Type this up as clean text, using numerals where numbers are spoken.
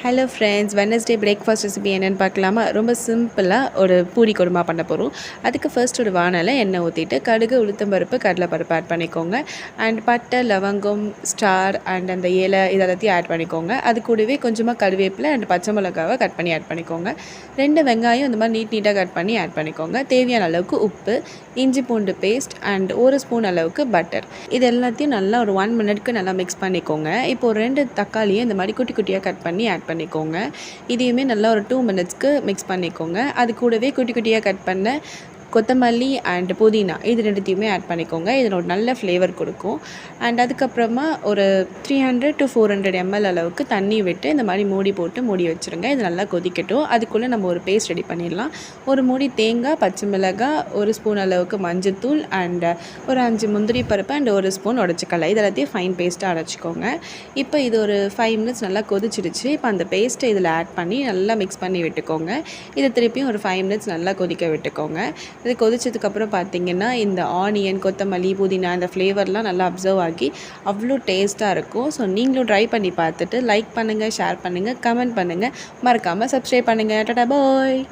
Hello friends, Wednesday breakfast recipe என்னென்னு பார்க்கலாமா? ரொம்ப சிம்பிளாக ஒரு பூரி குருமா பண்ண போகிறோம். அதுக்கு ஃபர்ஸ்ட் ஒரு வானலில் எண்ணெய் ஊற்றிட்டு கடுகு, உளுத்தம்பருப்பு, கடலைப்பருப்பு ஆட் பண்ணிக்கோங்க. அண்ட் பட்டை, லவங்கம், ஸ்டார் அண்ட் அந்த இலை இதெல்லாத்தையும் ஆட் பண்ணிக்கோங்க. அது கூடவே கொஞ்சமாக கருவேப்பிலை அண்ட் பச்சை மிளகாவை கட் பண்ணி ஆட் பண்ணிக்கோங்க. 2 வெங்காயம் இந்த மாதிரி நீட்டாக கட் பண்ணி ஆட் பண்ணிக்கோங்க. தேவையான அளவுக்கு உப்பு, இஞ்சி பூண்டு பேஸ்ட் அண்ட் 1 ஸ்பூன் அளவுக்கு பட்டர். இது எல்லாத்தையும் நல்லா ஒரு 1 மினிட்க்கு நல்லா மிக்ஸ் பண்ணிக்கோங்க. இப்போது 2 தக்காளியை இந்த மாதிரி குட்டி குட்டியாக கட் பண்ணி ஆட் பண்ணிக்கோங்க. இதையுமே நல்லா ஒரு 2 மினிட்ஸ்க்கு மிக்ஸ் பண்ணிக்கோங்க. அது கூடவே குட்டி குட்டியாக கட் பண்ண கொத்தமல்லி அண்ட் புதினா இது 2த்தையுமே ஆட் பண்ணிக்கோங்க. இதில் ஒரு நல்ல ஃப்ளேவர் கொடுக்கும். அண்ட் அதுக்கப்புறமா ஒரு 300 to 400 ml அளவுக்கு தண்ணி விட்டு இந்த மாதிரி மூடி போட்டு மூடி வச்சுருங்க. இது நல்லா கொதிக்கட்டும். அதுக்குள்ளே நம்ம ஒரு பேஸ்ட் ரெடி பண்ணிடலாம். ஒரு மூடி தேங்காய், பச்சை மிளகாய், 1 ஸ்பூன் அளவுக்கு மஞ்சத்தூள் அண்ட் ஒரு 5 முந்திரி பருப்பு அண்ட் 1 ஸ்பூன் உடச்சிக்கலை இது எல்லாத்தையும் ஃபைன் பேஸ்ட்டாக அரைச்சிக்கோங்க. இப்போ இது ஒரு 5 மினிட்ஸ் நல்லா கொதிச்சிடுச்சு. இப்போ அந்த பேஸ்ட்டை இதில் ஆட் பண்ணி நல்லா மிக்ஸ் பண்ணி விட்டுக்கோங்க. இதை திருப்பியும் ஒரு 5 மினிட்ஸ் நல்லா கொதிக்க விட்டுக்கோங்க. இது கொதிச்சதுக்கப்புறம் பார்த்திங்கன்னா இந்த ஆனியன், கொத்தமல்லி, புதினா இந்த ஃப்ளேவர்லாம் நல்லா அப்சர்வ் ஆகி அவ்வளோ டேஸ்ட்டாக இருக்கும். ஸோ நீங்களும் ட்ரை பண்ணி பார்த்துட்டு லைக் பண்ணுங்கள், ஷேர் பண்ணுங்கள், கமெண்ட் பண்ணுங்கள், மறக்காமல் சப்ஸ்கிரைப் பண்ணுங்கள். டாடா பாய்.